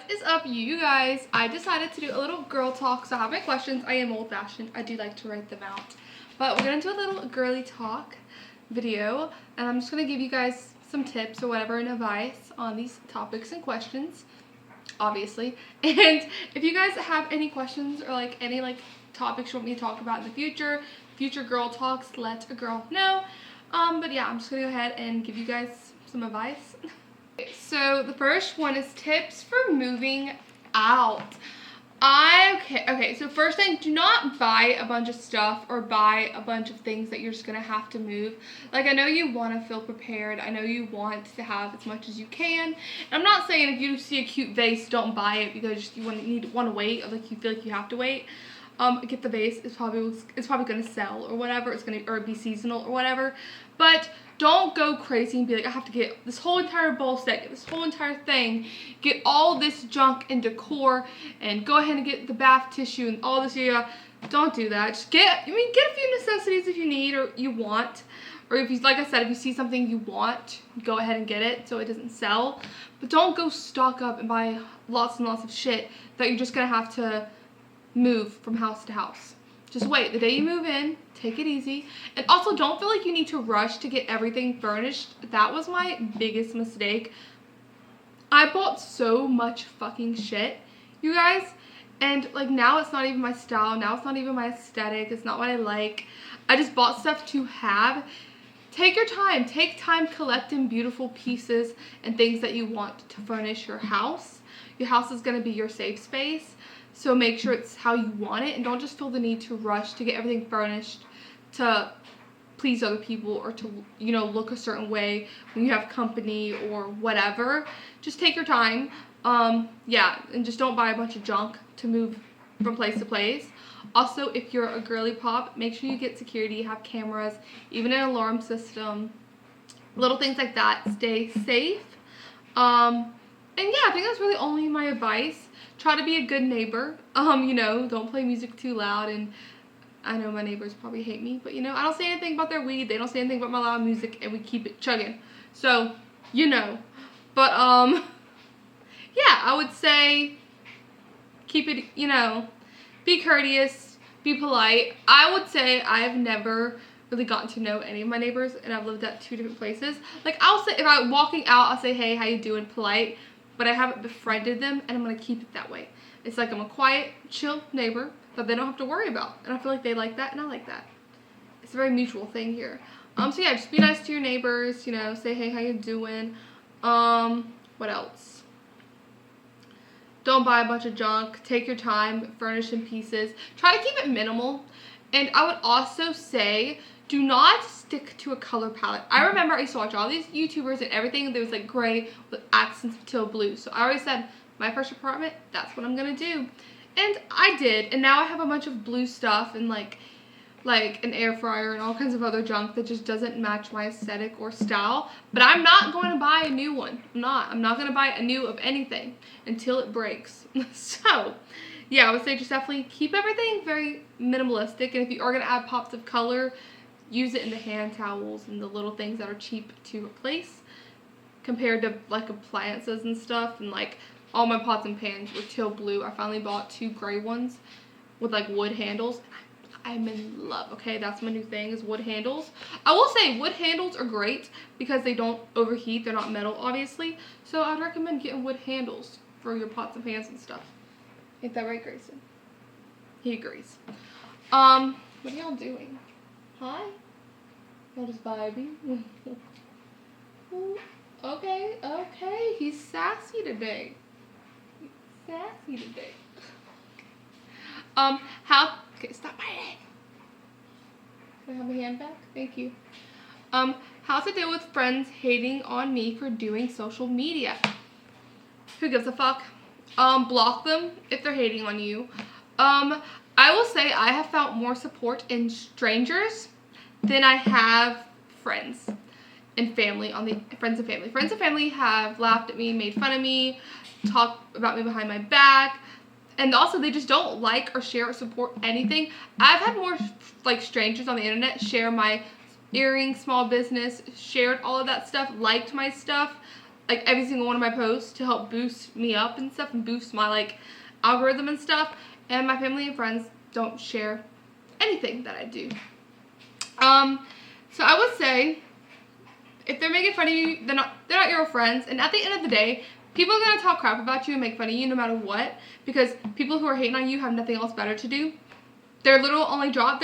What is up, you guys? I decided to do a little girl talk, so I have my questions. I am old-fashioned. I do like to write them out. But we're going to do a little girly talk video, and I'm just going to give you guys some tips or whatever and advice on these topics and questions, obviously. And if you guys have any questions or any topics you want me to talk about in the future girl talks, let a girl know. But yeah, I'm just going to go ahead and give you guys some advice. So the first one is tips for moving out. Okay, so first thing, do not buy a bunch of stuff or buy a bunch of things that you're just gonna have to move. Like, I know you want to feel prepared. I know you want to have as much as you can. And I'm not saying if you see a cute vase, don't buy it because you want to wait, or you feel like you have to wait. Get the vase. It's probably gonna sell or whatever. Or be seasonal or whatever. But don't go crazy and be like, I have to get this whole entire bowl set, get this whole entire thing, get all this junk and decor, and go ahead and get the bath tissue and all this. Yeah, don't do that. Just get a few necessities if you need or you want. Or if you, like I said, if you see something you want, go ahead and get it so it doesn't sell. But don't go stock up and buy lots and lots of shit that you're just gonna have to move from house to house. Just wait. The day you move in, take it easy. And also, don't feel like you need to rush to get everything furnished. That was my biggest mistake. I bought so much fucking shit, you guys. And now it's not even my style. Now it's not even my aesthetic. It's not what I like. I just bought stuff to have. Take your time. Take time collecting beautiful pieces and things that you want to furnish your house. Your house is going to be your safe space. So make sure it's how you want it, and don't just feel the need to rush to get everything furnished to please other people or to, look a certain way when you have company or whatever. Just take your time. Yeah, and just don't buy a bunch of junk to move from place to place. Also, if you're a girly pop, make sure you get security, have cameras, even an alarm system, little things like that. Stay safe. And yeah, I think that's really only my advice. Try to be a good neighbor. Don't play music too loud. And I know my neighbors probably hate me, but I don't say anything about their weed. They don't say anything about my loud music, and we keep it chugging. So, But, yeah, I would say keep it, be courteous, be polite. I would say I've never really gotten to know any of my neighbors, and I've lived at 2 different places. I'll say, if I'm walking out, I'll say, hey, how you doing, polite. But I haven't befriended them, and I'm going to keep it that way. It's like I'm a quiet, chill neighbor that they don't have to worry about. And I feel like they like that, and I like that. It's a very mutual thing here. So yeah, just be nice to your neighbors, say, hey, how you doing? What else? Don't buy a bunch of junk. Take your time, furnish in pieces. Try to keep it minimal. And I would also say, do not stick to a color palette. I remember I used to watch all these YouTubers and everything that was gray with accents of teal blue. So I always said, my first apartment, that's what I'm gonna do. And I did. And now I have a bunch of blue stuff and like an air fryer and all kinds of other junk that just doesn't match my aesthetic or style. But I'm not going to buy a new one. I'm not going to buy a new of anything until it breaks. So yeah, I would say just definitely keep everything very minimalistic. And if you are going to add pops of color, use it in the hand towels and the little things that are cheap to replace compared to appliances and stuff. And all my pots and pans were teal blue. I finally bought 2 gray ones with wood handles. I'm in love. Okay, that's my new thing, is wood handles. I will say wood handles are great because they don't overheat. They're not metal, obviously. So I'd recommend getting wood handles for your pots and pans and stuff. Ain't that right, Grayson? He agrees. What are y'all doing? Hi? Y'all just vibing? Okay. He's sassy today. Okay, stop biting. Can I have my hand back? Thank you. How to deal with friends hating on me for doing social media. Who gives a fuck? Block them if they're hating on you. I will say I have found more support in strangers than I have friends and family. Friends and family. Friends and family have laughed at me, made fun of me, talked about me behind my back. And also, they just don't like or share or support anything. I've had more, strangers on the internet share my earring small business, shared all of that stuff, liked my stuff, like every single one of my posts to help boost me up and stuff and boost my like algorithm and stuff. And my family and friends don't share anything that I do. So I would say if they're making fun of you, they're not your real friends. And at the end of the day, people are gonna talk crap about you and make fun of you no matter what, because people who are hating on you have nothing else better to do. Their only job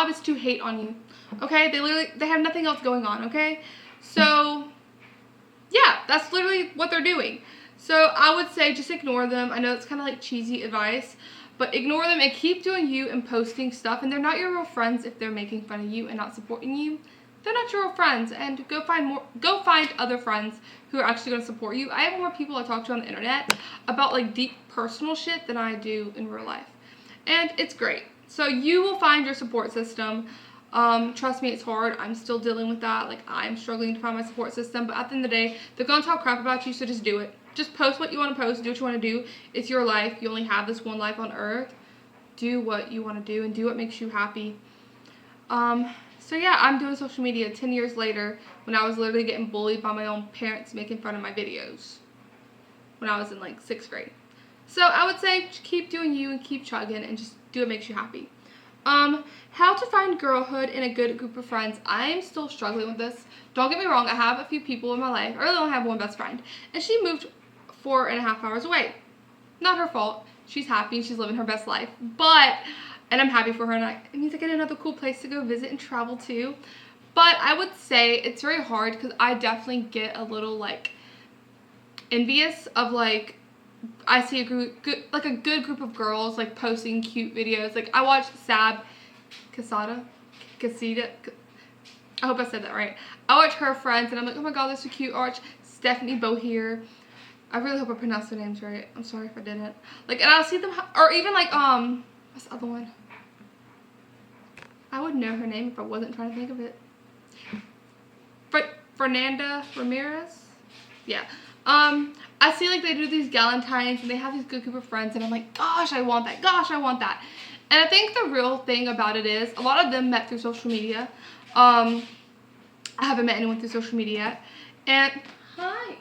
is to hate on you. Okay? They have nothing else going on, okay? So yeah, that's literally what they're doing. So I would say just ignore them. I know it's kind of like cheesy advice, but ignore them and keep doing you and posting stuff. And they're not your real friends if they're making fun of you and not supporting you. They're not your real friends, and go find other friends who are actually going to support you. I have more people I talk to on the internet about like deep personal shit than I do in real life, and it's great. So you will find your support system. Trust me, it's hard. I'm still dealing with that. Like, I'm struggling to find my support system, but at the end of the day, they're going to talk crap about you, so just do it. Just post what you want to post, do what you want to do. It's your life. You only have this one life on earth. Do what you want to do and do what makes you happy. So yeah, I'm doing social media 10 years later when I was literally getting bullied by my own parents making fun of my videos when I was in like 6th grade. So I would say just keep doing you and keep chugging and just do what makes you happy. How to find girlhood in a good group of friends. I'm still struggling with this. Don't get me wrong, I have a few people in my life. I really only have one best friend, and she moved 4.5 hours away. Not her fault. She's happy and she's living her best life. And I'm happy for her, and it means I get another cool place to go visit and travel to. But I would say it's very hard because I definitely get a little like envious of like, I see a good group of girls like posting cute videos. Like I watched Casita. I hope I said that right. I watch her friends and I'm like, oh my god, they're so cute. I watch Stephanie Bohier. I really hope I pronounced their names right. I'm sorry if I didn't. Like, and I'll see them, or even like what's the other one? I would know her name if I wasn't trying to think of it. Fernanda Ramirez? Yeah. I see like they do these galentines and they have these good group of friends and I'm like, gosh, I want that. Gosh, I want that. And I think the real thing about it is a lot of them met through social media. I haven't met anyone through social media yet. And hi.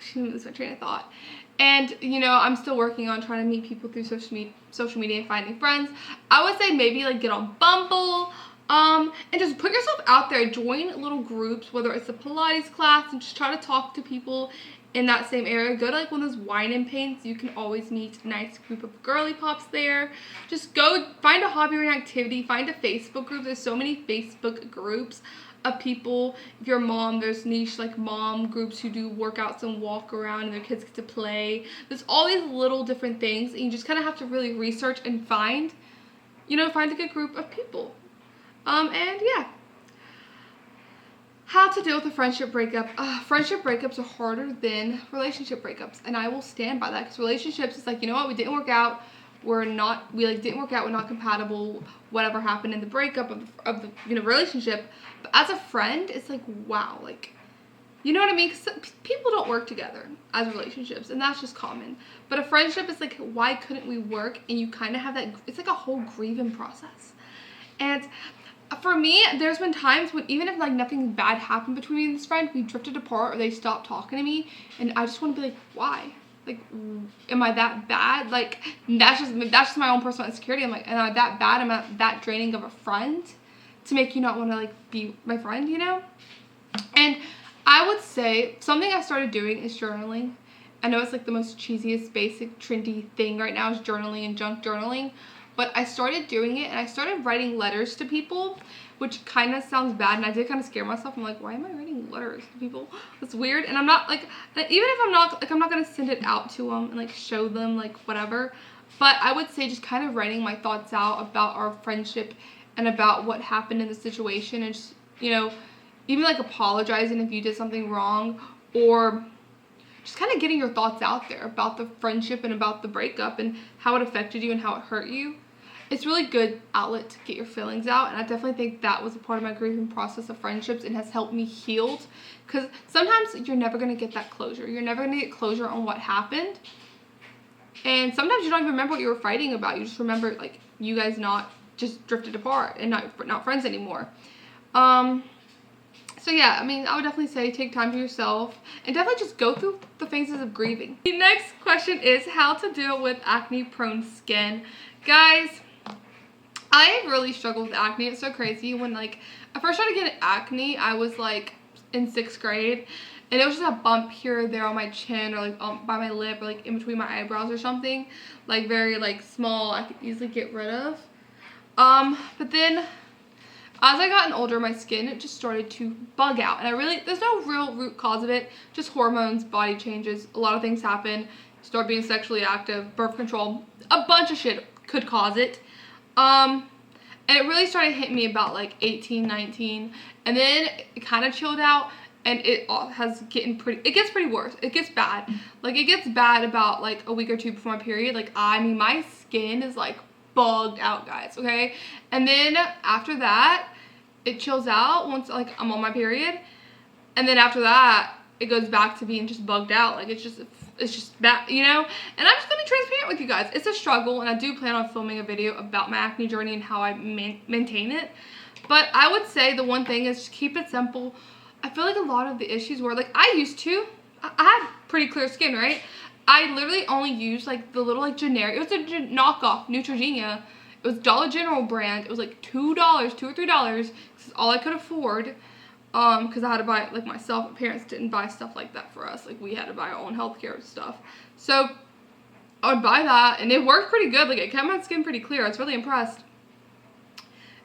She lose my train of thought. And, you know, I'm still working on trying to meet people through social media and finding friends. I would say maybe, like, get on Bumble, and just put yourself out there. Join little groups, whether it's a Pilates class, and just try to talk to people in that same area. Go to, like, one of those wine and paints. You can always meet a nice group of girly pops there. Just go find a hobby or an activity. Find a Facebook group. There's so many Facebook groups of people. If you're a mom, there's niche like mom groups who do workouts and walk around and their kids get to play. There's all these little different things, and you just kind of have to really research and find a good group of people. And yeah, how to deal with a friendship breakup. Friendship breakups are harder than relationship breakups, and I will stand by that, because relationships, it's like, you know what, we didn't work out, we're not compatible, whatever happened in the breakup of the relationship. But as a friend, it's like, wow, like, you know what I mean? Because people don't work together as relationships, and that's just common. But a friendship is like, why couldn't we work? And you kind of have that, it's like a whole grieving process. And for me, there's been times when even if like nothing bad happened between me and this friend, we drifted apart or they stopped talking to me, and I just want to be like, why? Like, am I that bad? Like, that's just my own personal insecurity. I'm like, am I that bad? Am I that draining of a friend to make you not want to like be my friend, you know? And I would say something I started doing is journaling. I know it's like the most cheesiest, basic, trendy thing right now is journaling and junk journaling, but I started doing it and I started writing letters to people, which kind of sounds bad, and I did kind of scare myself. I'm like, why am I writing letters to people? That's weird. And I'm not like, even if I'm not gonna send it out to them and like show them like whatever, but I would say just kind of writing my thoughts out about our friendship and about what happened in the situation, and just, you know, even like apologizing if you did something wrong, or just kind of getting your thoughts out there about the friendship and about the breakup and how it affected you and how it hurt you. It's really good outlet to get your feelings out, and I definitely think that was a part of my grieving process of friendships and has helped me heal, because sometimes you're never going to get that closure. You're never going to get closure on what happened, and sometimes you don't even remember what you were fighting about. You just remember like you guys not just drifted apart and not friends anymore. So yeah, I mean, I would definitely say take time for yourself and definitely just go through the phases of grieving. The next question is how to deal with acne prone skin. Guys, I really struggle with acne. It's so crazy. When like I first started getting acne, I was like in 6th grade, and it was just a bump here or there on my chin, or like by my lip, or like in between my eyebrows or something, like very like small, I could easily get rid of. But then as I gotten older, my skin just started to bug out, and there's no real root cause of it, just hormones, body changes, a lot of things happen, start being sexually active, birth control, a bunch of shit could cause it. And it really started hitting me about like 18, 19, and then it kind of chilled out, and it gets pretty worse. It gets bad. Like, it gets bad about like a week or two before my period. Like, I mean, my skin is like bugged out, guys, okay? And then after that, it chills out once like I'm on my period, and then after that, it goes back to being just bugged out. Like, it's just bad, you know? And I'm just gonna be transparent with you guys. It's a struggle, and I do plan on filming a video about my acne journey and how I maintain it. But I would say the one thing is just keep it simple. I feel like a lot of the issues were like, I had pretty clear skin, right? I literally only used like the little like generic, it was a knockoff Neutrogena. It was Dollar General brand. It was like $2 or $3. It's all I could afford. Because I had to buy it like myself. My parents didn't buy stuff like that for us. Like, we had to buy our own healthcare stuff. So I would buy that, and it worked pretty good. Like, it kept my skin pretty clear. I was really impressed.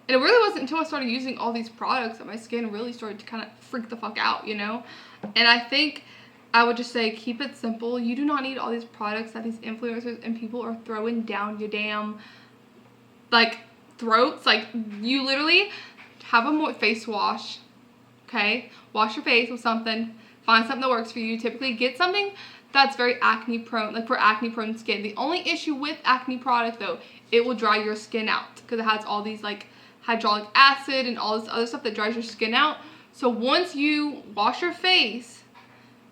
And it really wasn't until I started using all these products that my skin really started to kind of freak the fuck out, you know? And I think I would just say keep it simple. You do not need all these products that these influencers and people are throwing down your damn like throats. Like, you literally have a face wash, okay? Wash your face with something. Find something that works for you. Typically get something that's very acne prone, like for acne prone skin. The only issue with acne product though, it will dry your skin out because it has all these like hyaluronic acid and all this other stuff that dries your skin out. So once you wash your face,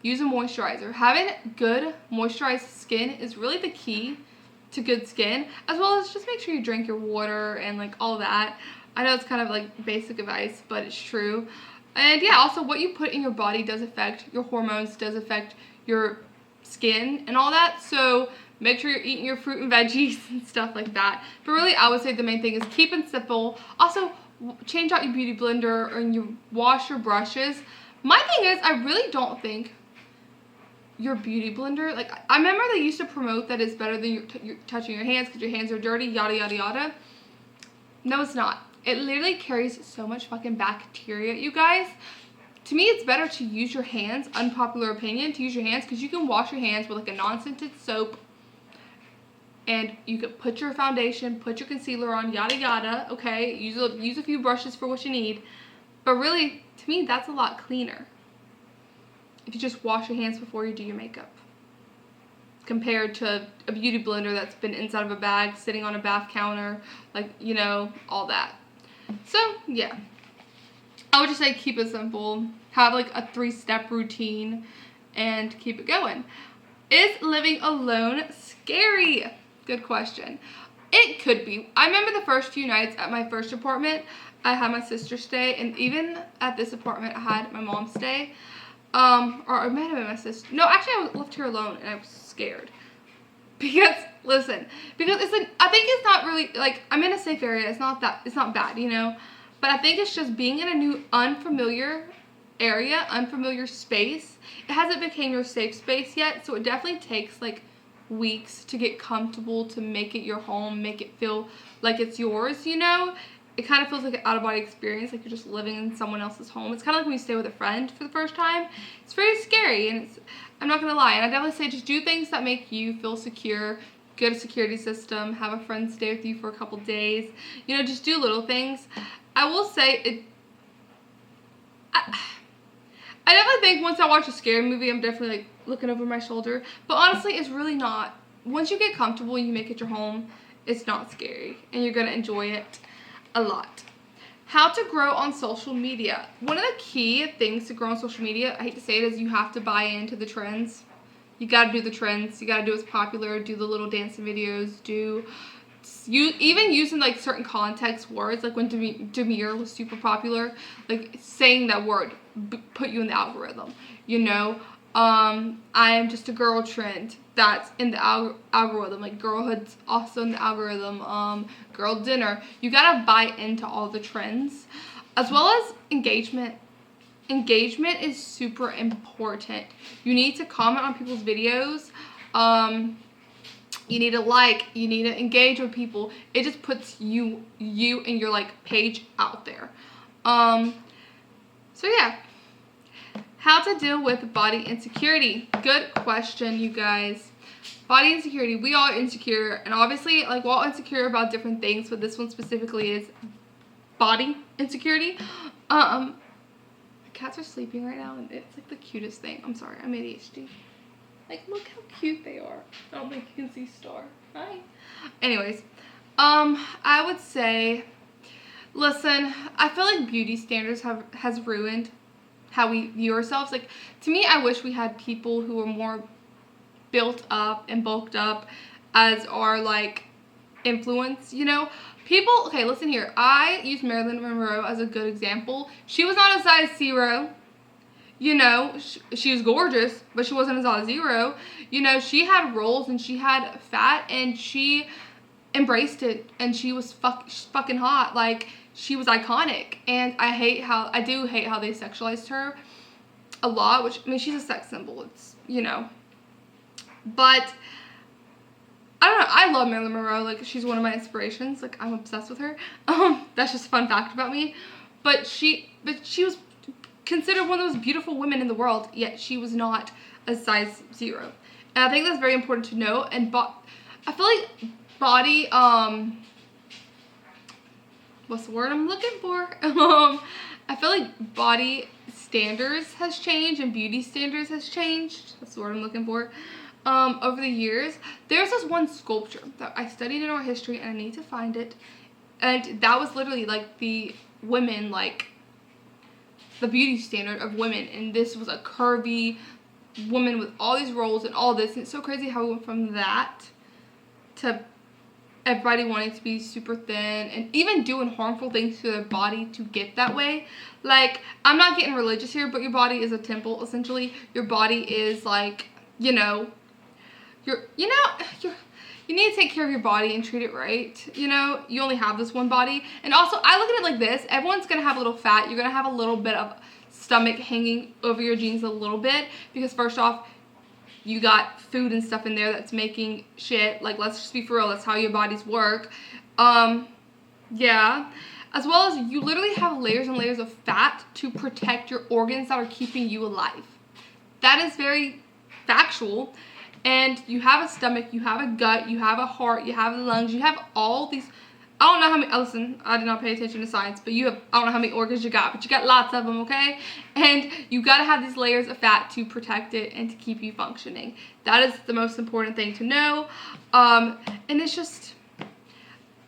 use a moisturizer. Having good moisturized skin is really the key to good skin, as well as just make sure you drink your water and like all that. I know it's kind of like basic advice, but it's true. And yeah, also what you put in your body does affect your hormones, does affect your skin and all that. So make sure you're eating your fruit and veggies and stuff like that. But really, I would say the main thing is keep it simple. Also, change out your beauty blender and you wash your brushes. My thing is, I really don't think your beauty blender, like, I remember they used to promote that it's better than you're touching your hands because your hands are dirty, yada yada yada. No, it's not. It literally carries so much fucking bacteria, you guys. To me, it's better to use your hands, unpopular opinion, to use your hands, because you can wash your hands with like a non-scented soap, and you can put your foundation, put your concealer on, yada yada, okay? Use a few brushes for what you need. But really, to me, that's a lot cleaner if you just wash your hands before you do your makeup, compared to a beauty blender that's been inside of a bag, sitting on a bath counter, like, you know, all that. So, yeah. I would just say keep it simple. Have like a 3-step routine and keep it going. Is living alone scary? Good question. It could be. I remember the first few nights at my first apartment, I had my sister stay, and even at this apartment, I had my mom stay. Or it might have been my sister. No, actually, I was left here alone, and I was scared. Because, listen, because I think it's not really, like, I'm in a safe area. It's not bad, you know? But I think it's just being in a new, unfamiliar area, unfamiliar space. It hasn't become your safe space yet, so it definitely takes, like, weeks to get comfortable, to make it your home, make it feel like it's yours, you know? It kind of feels like an out-of-body experience, like you're just living in someone else's home. It's kind of like when you stay with a friend for the first time. It's very scary, and I'm not gonna lie. And I definitely say just do things that make you feel secure. Get a security system. Have a friend stay with you for a couple days. You know, just do little things. I will say I definitely think once I watch a scary movie, I'm definitely like looking over my shoulder. But honestly, it's really not. Once you get comfortable and you make it your home, it's not scary, and you're gonna enjoy it a lot. How to grow on social media. One of the key things to grow on social media, I hate to say it, is you have to buy into the trends. You gotta do the trends. You gotta do what's popular. Do the little dancing videos. Do even using like certain context words, like when demure was super popular, like saying that word put you in the algorithm, you know. I am just a girl trend, that's in the algorithm. Like girlhood's also in the algorithm. Girl dinner. You gotta buy into all the trends, as well as engagement. Engagement is super important. You need to comment on people's videos. You need to like, you need to engage with people. It just puts you and your like page out there. So yeah. How to deal with body insecurity. Good question, you guys. Body insecurity. We all are insecure, and obviously, like, we're all insecure about different things, but this one specifically is body insecurity. The cats are sleeping right now, and it's like the cutest thing. I'm sorry, I'm ADHD. Like, look how cute they are. I don't think you can see Star. Hi. Anyways, I would say, listen, I feel like beauty standards has ruined how we view ourselves. Like, to me, I wish we had people who were more built up and bulked up as our, like, influence, you know? People, okay, listen here. I use Marilyn Monroe as a good example. She was not a size 0. You know, she was gorgeous, but she wasn't a size 0. You know, she had rolls and she had fat and she embraced it, and she was fucking hot. Like, she was iconic, and I do hate how they sexualized her a lot, which, I mean, she's a sex symbol, it's, you know, but I don't know, I love Marilyn Monroe, like, she's one of my inspirations, like, I'm obsessed with her. That's just a fun fact about me, but she was considered one of the most beautiful women in the world, yet she was not a size 0, and I think that's very important to know. And I feel like body, what's the word I'm looking for? I feel like body standards has changed and beauty standards has changed. That's the word I'm looking for. Over the years, there's this one sculpture that I studied in art history, and I need to find it. And that was literally like the women, like the beauty standard of women. And this was a curvy woman with all these rolls and all this. And it's so crazy how we went from that to everybody wanting to be super thin and even doing harmful things to their body to get that way. Like, I'm not getting religious here, but your body is a temple, essentially. Your body is like, you need to take care of your body and treat it right. You know, you only have this one body. And also, I look at it like this. Everyone's going to have a little fat. You're going to have a little bit of stomach hanging over your jeans a little bit, because first off, you got food and stuff in there that's making shit. Like, let's just be for real. That's how your bodies work. Yeah. As well as you literally have layers and layers of fat to protect your organs that are keeping you alive. That is very factual. And you have a stomach, you have a gut, you have a heart, you have lungs, you have all these. I don't know how many, listen, I did not pay attention to science, but I don't know how many organs you got, but you got lots of them, okay? And you gotta have these layers of fat to protect it and to keep you functioning. That is the most important thing to know. And it's just,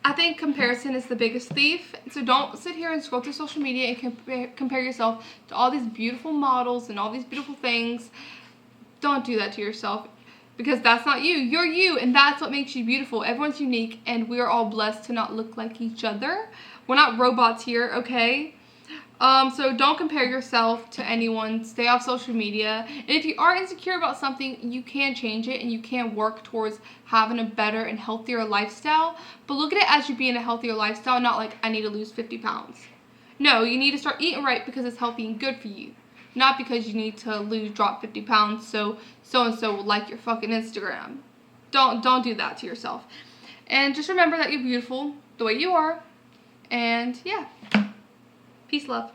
I think comparison is the biggest thief. So don't sit here and scroll through social media and compare yourself to all these beautiful models and all these beautiful things. Don't do that to yourself. Because that's not you. You're you, and that's what makes you beautiful. Everyone's unique, and we're all blessed to not look like each other. We're not robots here, okay? So don't compare yourself to anyone. Stay off social media. And if you are insecure about something, you can change it, and you can work towards having a better and healthier lifestyle. But look at it as you being a healthier lifestyle, not like, I need to lose 50 pounds. No, you need to start eating right because it's healthy and good for you. Not because you need to drop 50 pounds so-and-so will like your fucking Instagram. Don't do that to yourself. And just remember that you're beautiful the way you are. And yeah. Peace, love.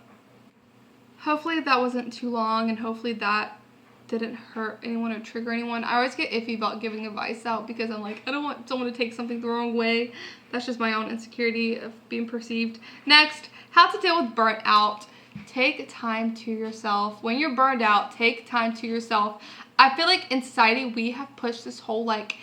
Hopefully that wasn't too long, and hopefully that didn't hurt anyone or trigger anyone. I always get iffy about giving advice out because I'm like, I don't want someone to take something the wrong way. That's just my own insecurity of being perceived. Next, how to deal with burnt out. Take time to yourself. When you're burned out, take time to yourself. I feel like in society, we have pushed this whole, like,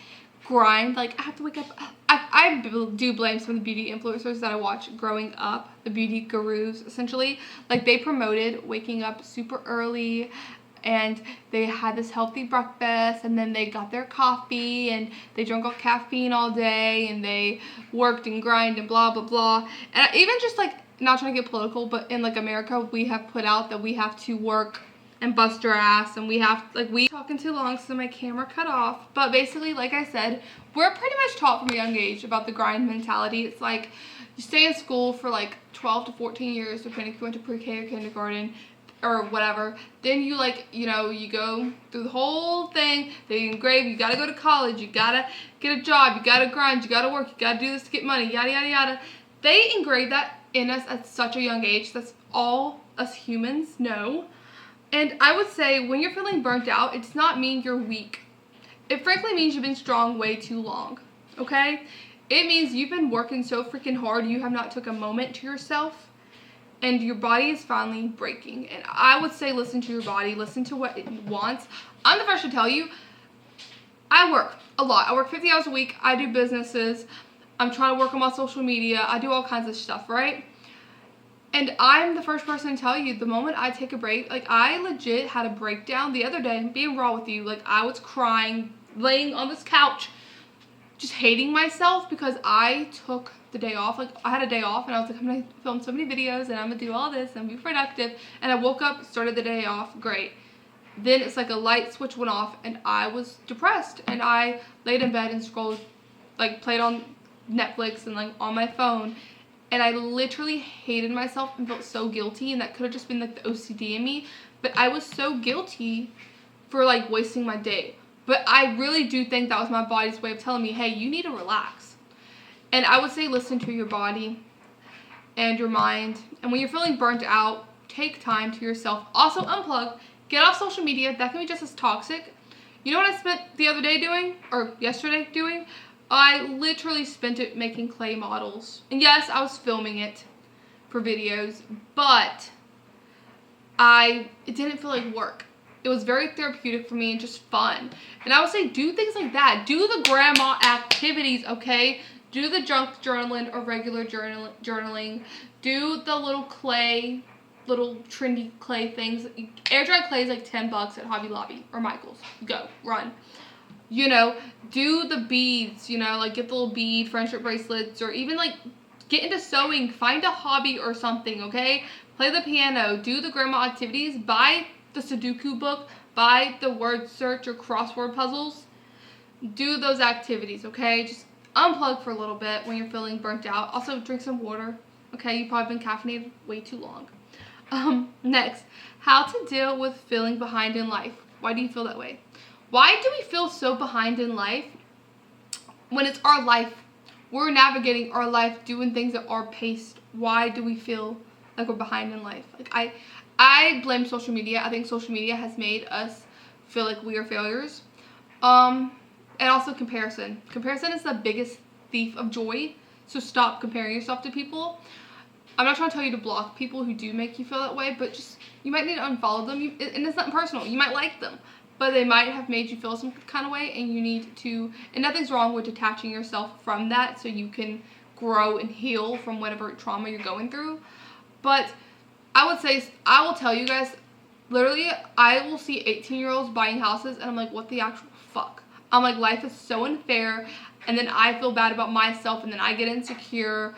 grind. Like, I have to wake up. I do blame some of the beauty influencers that I watched growing up, the beauty gurus, essentially. Like, they promoted waking up super early and they had this healthy breakfast, and then they got their coffee, and they drank all caffeine all day, and they worked and grind and blah blah blah. And even just like, not trying to get political, but in like America, we have put out that we have to work and bust our ass, and we have, like, we talking too long, so my camera cut off. But basically, like I said, we're pretty much taught from a young age about the grind mentality. It's like, you stay in school for like 12 to 14 years, depending if you went to pre-K or kindergarten or whatever. Then you, like, you know, you go through the whole thing, they engrave, you gotta go to college, you gotta get a job, you gotta grind, you gotta work, you gotta do this to get money, yada yada yada. They engrave that in us at such a young age. That's all us humans know. And I would say, when you're feeling burnt out, it does not mean you're weak. It frankly means you've been strong way too long, okay? It means you've been working so freaking hard, you have not took a moment to yourself, and your body is finally breaking. And I would say, listen to your body, listen to what it wants. I'm the first to tell you, I work a lot. I work 50 hours a week. I do businesses. I'm trying to work on my social media. I do all kinds of stuff, right? And I'm the first person to tell you, the moment I take a break, like, I legit had a breakdown the other day, being raw with you. Like, I was crying, laying on this couch, just hating myself because I took the day off. Like, I had a day off, and I was like, I'm going to film so many videos, and I'm going to do all this and be productive. And I woke up, started the day off, great. Then it's like a light switch went off, and I was depressed. And I laid in bed and scrolled, like, played on Netflix and, like, on my phone. And I literally hated myself and felt so guilty, and that could have just been like the OCD in me, but I was so guilty for like wasting my day. But I really do think that was my body's way of telling me, hey, you need to relax. And I would say, listen to your body and your mind. And when you're feeling burnt out, take time to yourself. Also, unplug, get off social media. That can be just as toxic. You know what I spent the other day doing, or yesterday doing? I literally spent it making clay models. And yes, I was filming it for videos, but it didn't feel like work. It was very therapeutic for me and just fun. And I would say, do things like that. Do the grandma activities, okay? Do the junk journaling or regular journaling. Do the little clay, little trendy clay things. Air dry clay is like $10 at Hobby Lobby or Michael's. Go, run. You know, do the beads, you know, like get the little bead friendship bracelets, or even like get into sewing, find a hobby or something, okay? Play the piano, do the grandma activities, buy the Sudoku book, buy the word search or crossword puzzles. Do those activities, okay? Just unplug for a little bit when you're feeling burnt out. Also, drink some water, okay? You've probably been caffeinated way too long. Next, how to deal with feeling behind in life. Why do you feel that way? Why do we feel so behind in life when it's our life? We're navigating our life, doing things at our pace. Why do we feel like we're behind in life? Like, I blame social media. I think social media has made us feel like we are failures. And also comparison. Comparison is the biggest thief of joy. So stop comparing yourself to people. I'm not trying to tell you to block people who do make you feel that way, but just, you might need to unfollow them. And it's not personal. You might like them, but they might have made you feel some kind of way, and you need to, and nothing's wrong with detaching yourself from that so you can grow and heal from whatever trauma you're going through. But I would say, I will tell you guys, literally, I will see 18-year-olds buying houses, and I'm like, what the actual fuck? I'm like, life is so unfair, and then I feel bad about myself, and then I get insecure.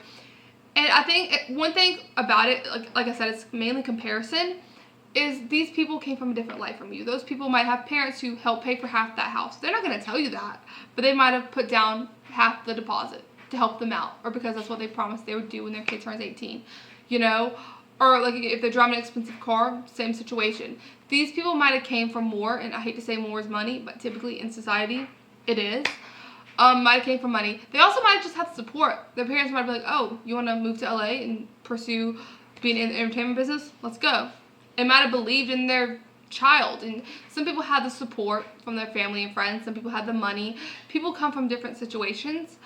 And I think one thing about it, like I said, it's mainly comparison, is these people came from a different life from you. Those people might have parents who help pay for half that house. They're not going to tell you that, but they might have put down half the deposit to help them out, or because that's what they promised they would do when their kid turns 18, you know? Or like if they're driving an expensive car, same situation. These people might have came from more, and I hate to say more is money, but typically in society, it is. Might have came from money. They also might have just had support. Their parents might be like, oh, you want to move to LA and pursue being in the entertainment business? Let's go. They might have believed in their child, and some people had the support from their family and friends. Some people had the money. People come from different situations,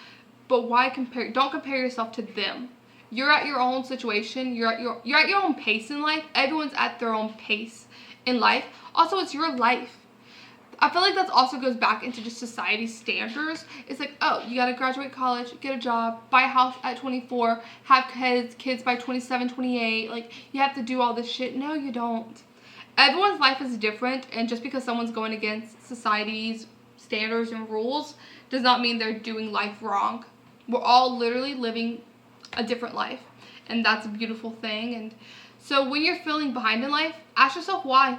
but why compare? Don't compare yourself to them. You're at your own situation. You're at your own pace in life. Everyone's at their own pace in life. Also, it's your life. I feel like that also goes back into just society's standards. It's like, oh, you gotta graduate college, get a job, buy a house at 24, have kids by 27, 28. Like, you have to do all this shit. No, you don't. everyone's life is different, and just because someone's going against society's standards and rules does not mean they're doing life wrong. We're all literally living a different life, and that's a beautiful thing. And so when you're feeling behind in life, ask yourself why.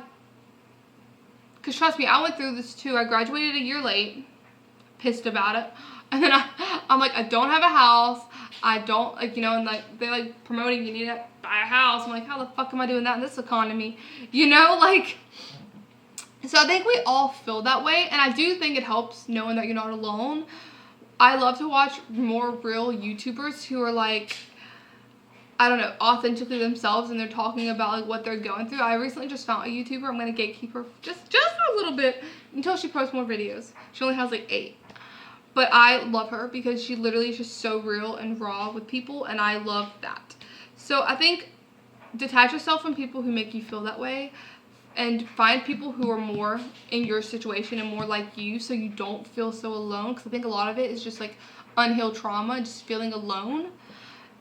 Because trust me, I went through this too. I graduated a year late, pissed about it. And then I'm like, I don't have a house. I don't, like, you know, and like, they're like promoting you need to buy a house. I'm like, how the fuck am I doing that in this economy? You know, like, so I think we all feel that way. And I do think it helps knowing that you're not alone. I love to watch more real YouTubers who are like, I don't know, authentically themselves, and they're talking about like what they're going through. I recently just found a YouTuber. I'm gonna gatekeep her just for a little bit until she posts more videos. She only has like 8. But I love her because she literally is just so real and raw with people, and I love that. So I think detach yourself from people who make you feel that way, and find people who are more in your situation and more like you, so you don't feel so alone. Because I think a lot of it is just like unhealed trauma, just feeling alone.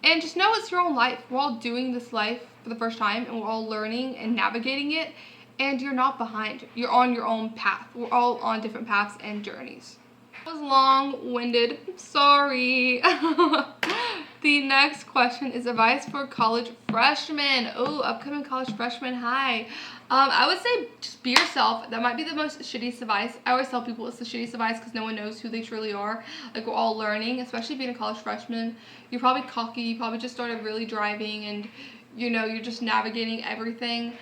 And just know it's your own life. We're all doing this life for the first time, and we're all learning and navigating it, and you're not behind. You're on your own path. We're all on different paths and journeys. That was long-winded. Sorry. The next question is advice for college freshmen. Oh, upcoming college freshmen. Hi. I would say just be yourself. That might be the most shittiest advice. I always tell people it's the shittiest advice because no one knows who they truly are. Like, we're all learning, especially being a college freshman. You're probably cocky. You probably just started really driving, and, you know, you're just navigating everything.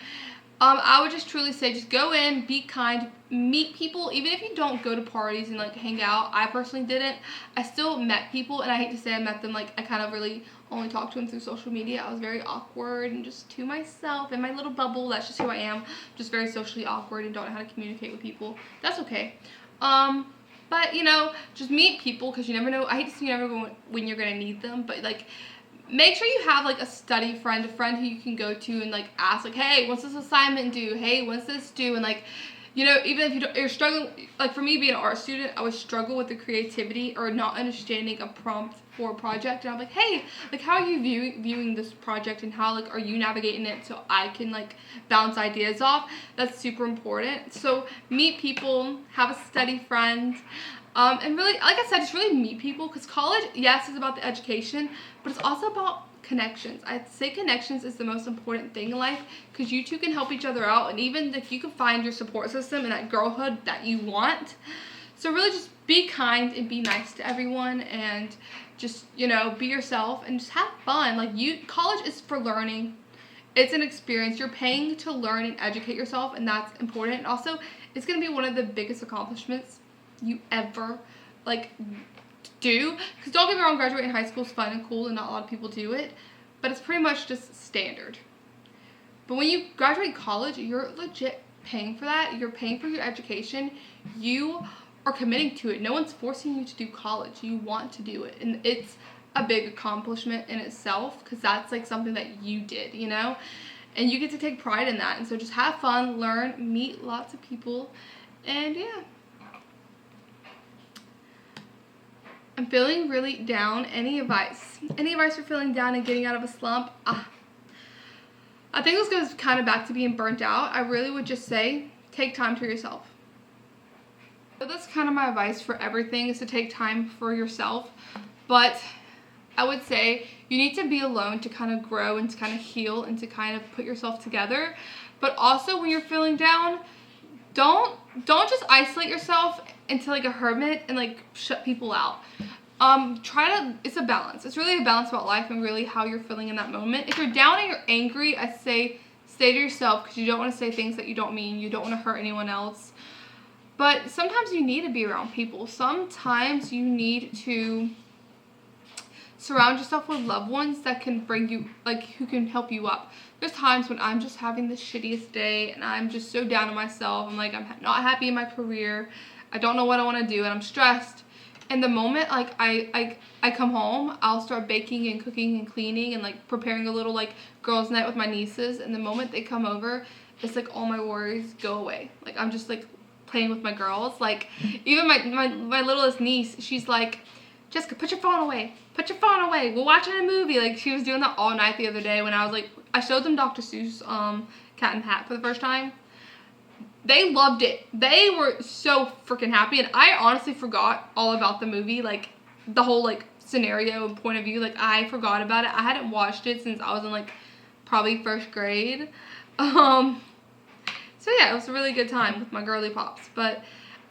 I would just truly say just go in, be kind, meet people. Even if you don't go to parties and like hang out, I personally didn't. I still met people, and I hate to say I met them, like I kind of really only talked to them through social media. I was very awkward and just to myself in my little bubble. That's just who I am. Just very socially awkward and don't know how to communicate with people. That's okay. But you know, just meet people, because you never know. I hate to say you never know when you're gonna need them, but like, make sure you have like a study friend, a friend who you can go to and like ask, like, hey, what's this assignment due? Hey, what's this due? And like, you know, even if you're struggling, like for me being an art student, I would struggle with the creativity or not understanding a prompt for a project. And I'm like, hey, like, how are you viewing this project, and how like are you navigating it so I can like bounce ideas off? That's super important. So meet people, have a study friend. And really, like I said, just really meet people, because college, yes, is about the education, but it's also about connections. I'd say connections is the most important thing in life, because you two can help each other out, and even if you can find your support system and that girlhood that you want. So really just be kind and be nice to everyone, and just, you know, be yourself and just have fun. Like, college is for learning. It's an experience. You're paying to learn and educate yourself, and that's important. And also, it's going to be one of the biggest accomplishments you ever like do, because don't get me wrong, graduating high school is fun and cool, and not a lot of people do it, but it's pretty much just standard. But when you graduate college, you're legit paying for that. You're paying for your education. You are committing to it. No one's forcing you to do college. You want to do it, and it's a big accomplishment in itself, because that's like something that you did, you know, and you get to take pride in that. And so just have fun, learn, meet lots of people, and yeah. I'm feeling really down. Any advice? Any advice for feeling down and getting out of a slump? I think this goes kind of back to being burnt out. I really would just say, take time to yourself. So that's kind of my advice for everything, is to take time for yourself. But I would say you need to be alone to kind of grow and to kind of heal and to kind of put yourself together. But also, when you're feeling down, don't just isolate yourself into like a hermit and like shut people out. It's a balance. It's really a balance about life and really how you're feeling in that moment. If you're down and you're angry, I say stay to yourself, because you don't want to say things that you don't mean. You don't want to hurt anyone else. But sometimes you need to be around people. Sometimes you need to surround yourself with loved ones that can bring you, like, who can help you up. There's times when I'm just having the shittiest day and I'm just so down on myself. I'm like, I'm not happy in my career. I don't know what I want to do, and I'm stressed. And the moment like I come home, I'll start baking and cooking and cleaning and like preparing a little like girls' night with my nieces. And the moment they come over, it's like all my worries go away. Like, I'm just like playing with my girls. Like, even my littlest niece, she's like, Jessica, put your phone away. Put your phone away. We're watching a movie. Like, she was doing that all night the other day when I was like, I showed them Dr. Seuss, Cat in the Hat for the first time. they loved it. They were so freaking happy, and I honestly forgot all about the movie, like, the whole, like, scenario and point of view. Like, I forgot about it. I hadn't watched it since I was in, like, probably first grade. So, yeah, it was a really good time with my girly pops. But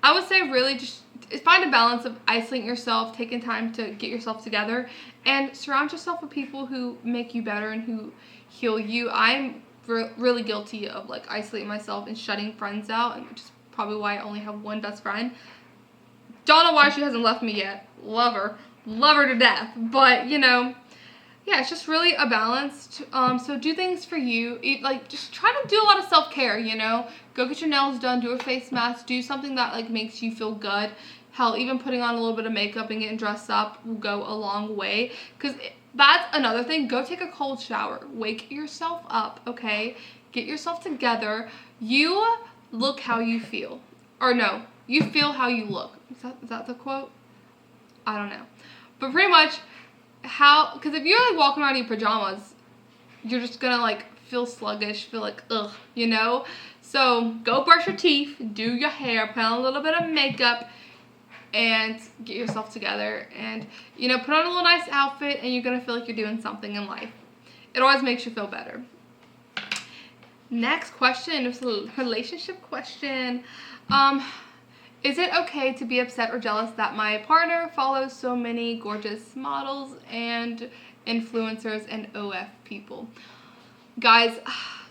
I would say really just find a balance of isolating yourself, taking time to get yourself together, and surround yourself with people who make you better and who heal you. I'm really guilty of, like, isolating myself and shutting friends out, and which is probably why I only have one best friend. Don't know why she hasn't left me yet. Love her to death. But, you know, yeah, it's just really a balance. So do things for you. Like, just try to do a lot of self-care, you know. Go get your nails done, do a face mask, do something that, like, makes you feel good. Hell, even putting on a little bit of makeup and getting dressed up will go a long way. Because that's another thing. Go take a cold shower. Wake yourself up, okay? Get yourself together. You look how you feel. Or no, you feel how you look. Is that the quote? I don't know. But pretty much, because if you're, like, walking around in your pajamas, you're just gonna, like, feel sluggish, feel like, ugh, you know? So, go brush your teeth, do your hair, put on a little bit of makeup, and get yourself together. And, you know, put on a little nice outfit, and you're gonna feel like you're doing something in life. It always makes you feel better. Next question is a relationship question. Is it okay to be upset or jealous that my partner follows so many gorgeous models and influencers and OF people? Guys,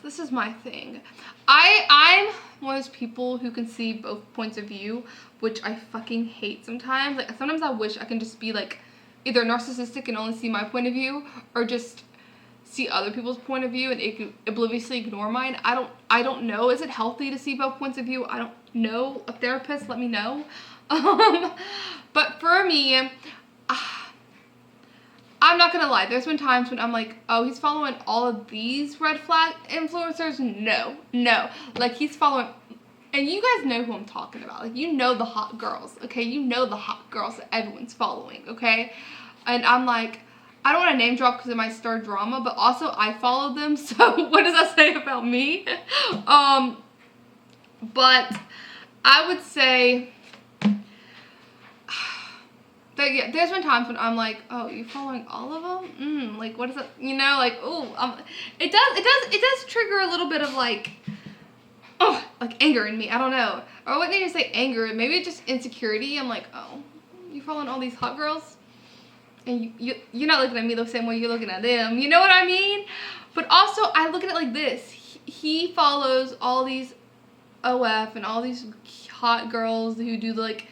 this is my thing. I'm one of those people who can see both points of view, which I fucking hate sometimes. Like, sometimes I wish I can just be, like, either narcissistic and only see my point of view, or just see other people's point of view and obliviously ignore mine. I don't know. Is it healthy to see both points of view? I don't know. A therapist, let me know. But for me, I'm not gonna lie. There's been times when I'm like, oh, he's following all of these red flag influencers. No. Like, he's following, and you guys know who I'm talking about. Like, you know the hot girls, okay? You know the hot girls that everyone's following, okay? And I'm like, I don't want to name drop because it might stir drama, but also I follow them, so what does that say about me? But I would say that, yeah, there's been times when I'm like, oh, you're following all of them? Like, what is it? You know, like, oh, it does trigger a little bit of, like, oh, like, anger in me. I don't know. Or I wouldn't even say anger. Maybe it's just insecurity. I'm like, oh, you following all these hot girls? And you're not looking at me the same way you're looking at them. You know what I mean? But also, I look at it like this. He follows all these OF and all these hot girls who do, like,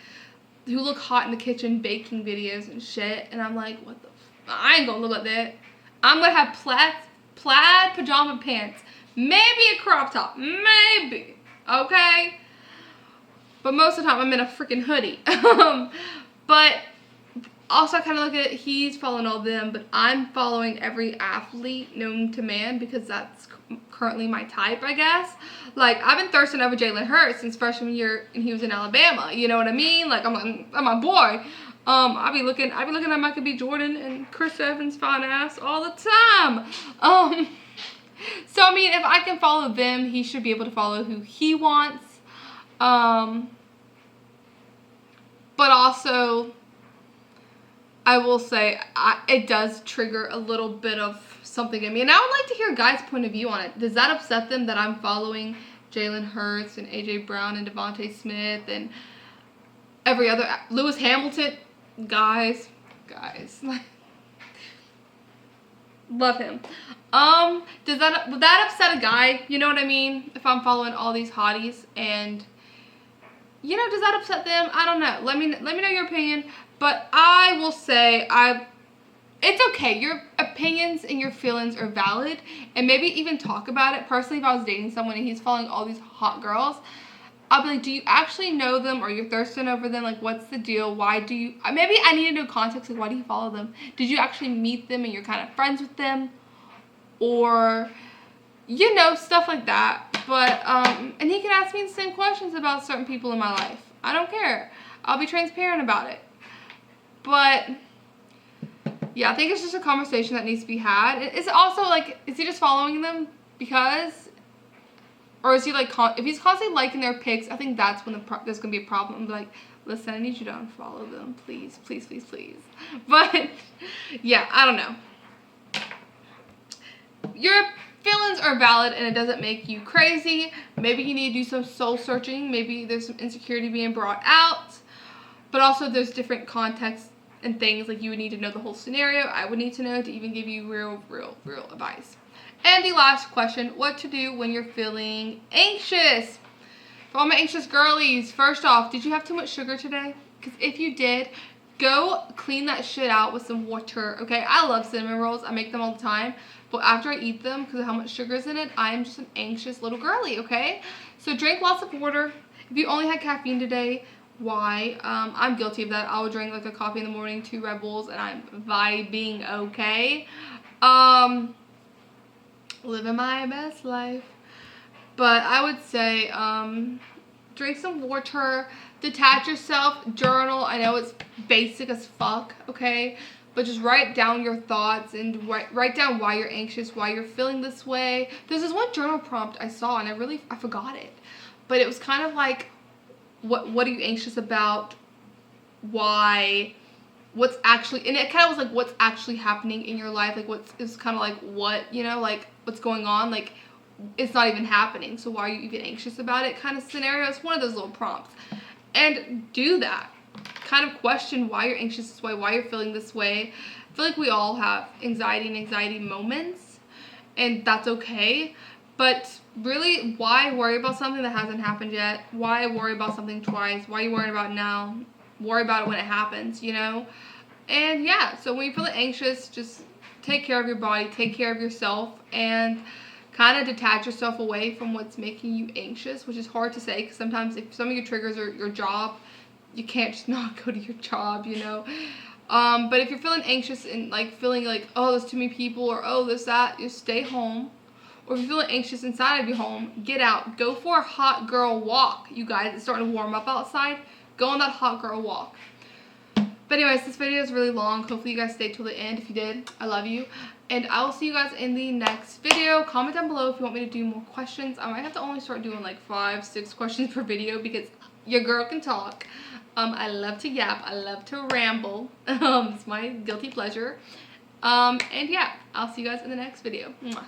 who look hot in the kitchen baking videos and shit. And I'm like, what the I ain't gonna look like that. I'm gonna have plaid pajama pants. Maybe a crop top. Maybe. Okay? But most of the time, I'm in a freaking hoodie. But also, I kind of look at it, he's following all of them, but I'm following every athlete known to man because that's currently my type, I guess. Like, I've been thirsting over Jalen Hurts since freshman year, and he was in Alabama. You know what I mean? Like, I'm my boy. I be looking at Michael B. Jordan and Chris Evans' fine ass all the time. So, I mean, if I can follow them, he should be able to follow who he wants. But also, I will say, it does trigger a little bit of something in me. And I would like to hear a guy's point of view on it. Does that upset them that I'm following Jalen Hurts and A.J. Brown and Devontae Smith and every other, Lewis Hamilton? Guys. Love him. Would that upset a guy? You know what I mean? If I'm following all these hotties and, you know, does that upset them? I don't know. Let me know your opinion. But I will say, it's okay. Your opinions and your feelings are valid. And maybe even talk about it. Personally, if I was dating someone and he's following all these hot girls, I'll be like, do you actually know them? Or you're thirsting over them? Like, what's the deal? Why do you... Maybe I need to know context. Like, why do you follow them? Did you actually meet them and you're kind of friends with them? Or, you know, stuff like that. But, and he can ask me the same questions about certain people in my life. I don't care. I'll be transparent about it. But, yeah, I think it's just a conversation that needs to be had. It's also, like, is he just following them because Or is he like, if he's constantly liking their pics, I think that's when there's going to be a problem. I'm like, listen, I need you to unfollow them. Please, please, please, please. But, yeah, I don't know. Your feelings are valid and it doesn't make you crazy. Maybe you need to do some soul searching. Maybe there's some insecurity being brought out. But also there's different contexts and things. Like you would need to know the whole scenario. I would need to know to even give you real advice. And the last question, what to do when you're feeling anxious? For all my anxious girlies, first off, did you have too much sugar today? Because if you did, go clean that shit out with some water, okay? I love cinnamon rolls. I make them all the time. But after I eat them, because of how much sugar is in it, I am just an anxious little girly, okay? So drink lots of water. If you only had caffeine today, why? I'm guilty of that. I will drink like a coffee in the morning, 2 Red Bulls, and I'm vibing, okay? Living my best life. But I would say drink some water, detach yourself, journal. I know it's basic as fuck, okay? But just write down your thoughts and write down why you're anxious, why you're feeling this way. There's this one journal prompt I saw and I forgot it. But it was kind of like, what are you anxious about? Why? What's actually, and it kind of was like what's actually happening in your life. Like it's kind of like what, you know, like what's going on. Like it's not even happening. So why are you even anxious about it kind of scenario. It's one of those little prompts. And do that. Kind of question why you're anxious this way, why you're feeling this way. I feel like we all have anxiety moments, and that's okay. But really, why worry about something that hasn't happened yet? Why worry about something twice? Why are you worrying about it now? Worry about it when it happens, you know? And yeah, so when you're feeling anxious, just take care of your body, take care of yourself, and kind of detach yourself away from what's making you anxious, which is hard to say because sometimes if some of your triggers are your job, you can't just not go to your job, you know. But if you're feeling anxious and like feeling like, oh, there's too many people or oh, this, that, just stay home. Or if you're feeling anxious inside of your home, get out. Go for a hot girl walk, you guys. It's starting to warm up outside. Go on that hot girl walk. But anyways, this video is really long. Hopefully you guys stayed till the end. If you did, I love you. And I will see you guys in the next video. Comment down below if you want me to do more questions. I might have to only start doing like 5-6 questions per video because your girl can talk. I love to yap. I love to ramble. It's my guilty pleasure. And yeah, I'll see you guys in the next video. Mwah.